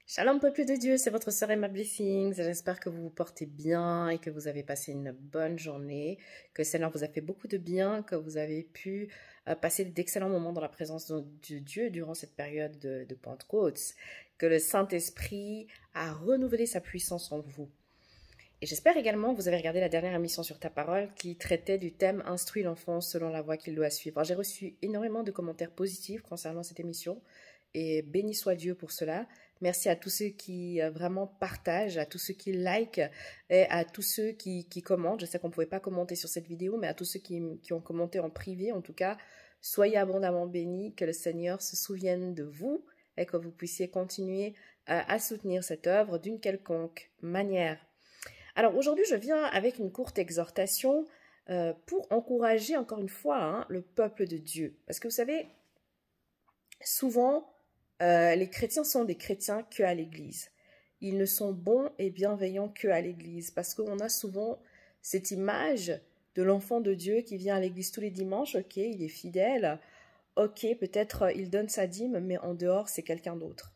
Shalom peuple de Dieu, c'est votre sœur Emma Blessings. J'espère que vous vous portez bien et que vous avez passé une bonne journée, que le Seigneur vous a fait beaucoup de bien, que vous avez pu passer d'excellents moments dans la présence de Dieu durant cette période de Pentecôte, que le Saint-Esprit a renouvelé sa puissance en vous. Et j'espère également que vous avez regardé la dernière émission sur Ta Parole qui traitait du thème « Instruis l'enfant selon la voie qu'il doit suivre ». J'ai reçu énormément de commentaires positifs concernant cette émission et béni soit Dieu pour cela. Merci à tous ceux qui vraiment partagent, à tous ceux qui likent et à tous ceux qui commentent. Je sais qu'on ne pouvait pas commenter sur cette vidéo, mais à tous ceux qui ont commenté en privé, en tout cas, soyez abondamment bénis, que le Seigneur se souvienne de vous et que vous puissiez continuer à soutenir cette œuvre d'une quelconque manière. Alors aujourd'hui, je viens avec une courte exhortation pour encourager encore une fois le peuple de Dieu. Parce que vous savez, souvent, les chrétiens sont des chrétiens qu'à l'église. Ils ne sont bons et bienveillants qu'à l'église. Parce qu'on a souvent cette image de l'enfant de Dieu qui vient à l'église tous les dimanches. Ok, il est fidèle. Ok, peut-être il donne sa dîme, mais en dehors, c'est quelqu'un d'autre.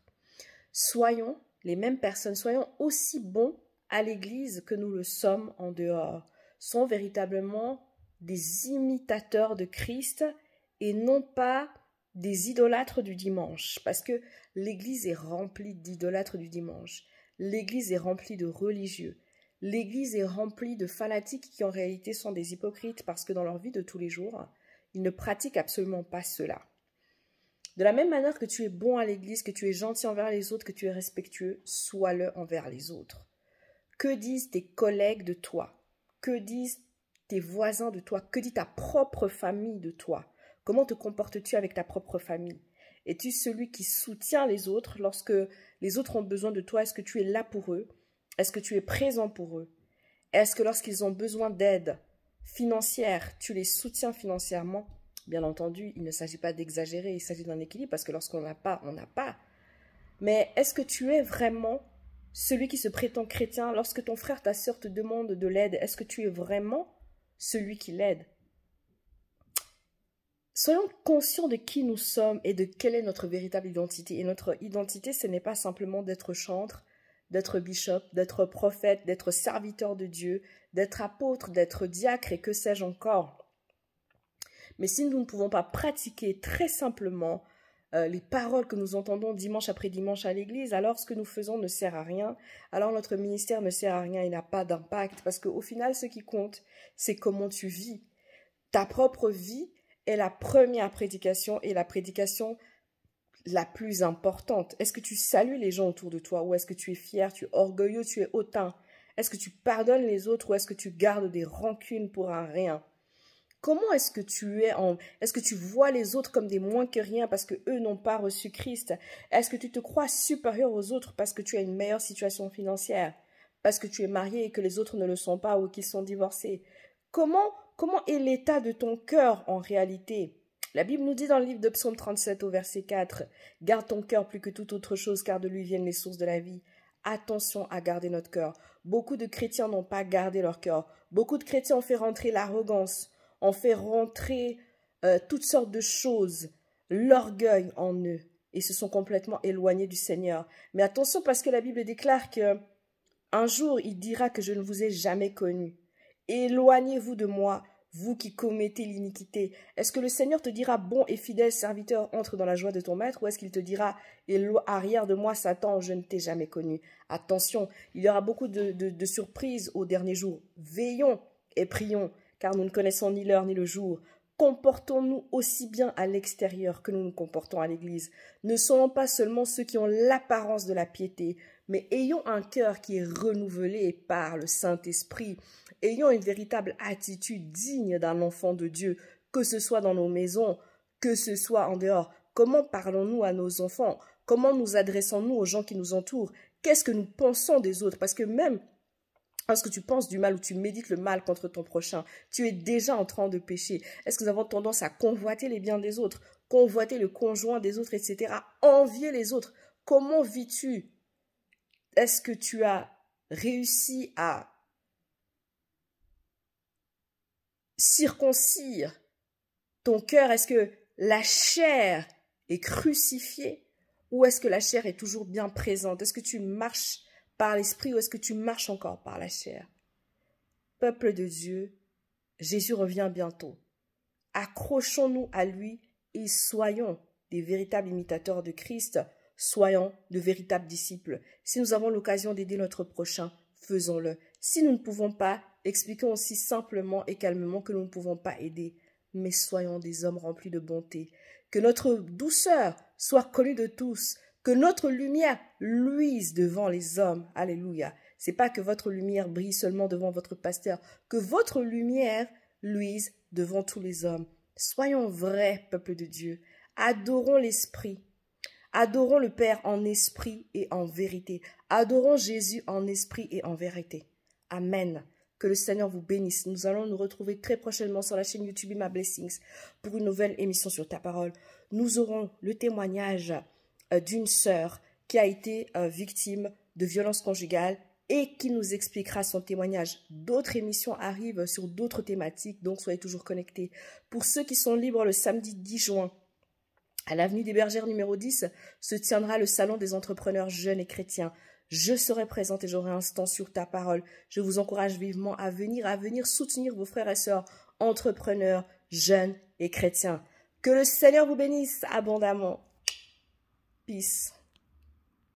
Soyons les mêmes personnes, soyons aussi bons à l'église que nous le sommes en dehors, sont véritablement des imitateurs de Christ et non pas des idolâtres du dimanche, parce que l'église est remplie d'idolâtres du dimanche, l'église est remplie de religieux, l'église est remplie de fanatiques qui en réalité sont des hypocrites parce que dans leur vie de tous les jours, ils ne pratiquent absolument pas cela. De la même manière que tu es bon à l'église, que tu es gentil envers les autres, que tu es respectueux, sois-le envers les autres. Que disent tes collègues de toi? Que disent tes voisins de toi? Que dit ta propre famille de toi? Comment te comportes-tu avec ta propre famille? Es-tu celui qui soutient les autres lorsque les autres ont besoin de toi? Est-ce que tu es là pour eux? Est-ce que tu es présent pour eux? Est-ce que lorsqu'ils ont besoin d'aide financière, tu les soutiens financièrement? Bien entendu, il ne s'agit pas d'exagérer, il s'agit d'un équilibre parce que lorsqu'on n'a pas, on n'a pas. Mais est-ce que tu es vraiment celui qui se prétend chrétien? Lorsque ton frère, ta sœur te demande de l'aide, est-ce que tu es vraiment celui qui l'aide? Soyons conscients de qui nous sommes et de quelle est notre véritable identité. Et notre identité, ce n'est pas simplement d'être chantre, d'être bishop, d'être prophète, d'être serviteur de Dieu, d'être apôtre, d'être diacre et que sais-je encore. Mais si nous ne pouvons pas pratiquer très simplement les paroles que nous entendons dimanche après dimanche à l'église, alors ce que nous faisons ne sert à rien, alors notre ministère ne sert à rien, il n'a pas d'impact, parce qu'au final, ce qui compte, c'est comment tu vis. Ta propre vie est la première prédication et la prédication la plus importante. Est-ce que tu salues les gens autour de toi ou est-ce que tu es fier, tu es orgueilleux, tu es hautain? Est-ce que tu pardonnes les autres ou est-ce que tu gardes des rancunes pour un rien? Comment est-ce que tu es est-ce que tu vois les autres comme des moins que rien parce que eux n'ont pas reçu Christ? Est-ce que tu te crois supérieur aux autres parce que tu as une meilleure situation financière? Parce que tu es marié et que les autres ne le sont pas ou qu'ils sont divorcés? Comment est l'état de ton cœur en réalité? La Bible nous dit dans le livre de Psaume 37 au verset 4, « Garde ton cœur plus que toute autre chose car de lui viennent les sources de la vie. » Attention à garder notre cœur. Beaucoup de chrétiens n'ont pas gardé leur cœur. Beaucoup de chrétiens ont fait rentrer l'arrogance. On fait rentrer toutes sortes de choses, l'orgueil en eux, et se sont complètement éloignés du Seigneur. Mais attention parce que la Bible déclare que un jour il dira que je ne vous ai jamais connu. Éloignez-vous de moi, vous qui commettez l'iniquité. Est-ce que le Seigneur te dira, bon et fidèle serviteur, entre dans la joie de ton maître, ou est-ce qu'il te dira, arrière de moi, Satan, je ne t'ai jamais connu? Attention, il y aura beaucoup de surprises au dernier jour. Veillons et prions, car nous ne connaissons ni l'heure ni le jour. Comportons-nous aussi bien à l'extérieur que nous nous comportons à l'église. Ne soyons pas seulement ceux qui ont l'apparence de la piété, mais ayons un cœur qui est renouvelé par le Saint-Esprit. Ayons une véritable attitude digne d'un enfant de Dieu, que ce soit dans nos maisons, que ce soit en dehors. Comment parlons-nous à nos enfants? Comment nous adressons-nous aux gens qui nous entourent? Qu'est-ce que nous pensons des autres? Parce que même lorsque tu penses du mal ou tu médites le mal contre ton prochain, tu es déjà en train de pécher. Est-ce que nous avons tendance à convoiter les biens des autres, convoiter le conjoint des autres, etc., envier les autres? Comment vis-tu? Est-ce que tu as réussi à circoncire ton cœur? Est-ce que la chair est crucifiée Ou est-ce que la chair est toujours bien présente? Est-ce que tu marches par l'esprit ou est-ce que tu marches encore par la chair? Peuple de Dieu, Jésus revient bientôt. Accrochons-nous à lui et soyons des véritables imitateurs de Christ, soyons de véritables disciples. Si nous avons l'occasion d'aider notre prochain, faisons-le. Si nous ne pouvons pas, expliquons aussi simplement et calmement que nous ne pouvons pas aider, mais soyons des hommes remplis de bonté. Que notre douceur soit connue de tous, que notre lumière luise devant les hommes. Alléluia. C'est pas que votre lumière brille seulement devant votre pasteur, que votre lumière luise devant tous les hommes. Soyons vrais, peuple de Dieu. Adorons l'Esprit. Adorons le Père en esprit et en vérité. Adorons Jésus en esprit et en vérité. Amen. Que le Seigneur vous bénisse. Nous allons nous retrouver très prochainement sur la chaîne YouTube My Blessings pour une nouvelle émission sur ta parole. Nous aurons le témoignage d'une sœur qui a été victime de violences conjugales et qui nous expliquera son témoignage. D'autres émissions arrivent sur d'autres thématiques, donc soyez toujours connectés. Pour ceux qui sont libres, le samedi 10 juin, à l'avenue des Bergères numéro 10, se tiendra le salon des entrepreneurs jeunes et chrétiens. Je serai présente et j'aurai un stand sur ta parole. Je vous encourage vivement à venir soutenir vos frères et sœurs entrepreneurs, jeunes et chrétiens. Que le Seigneur vous bénisse abondamment. Peace.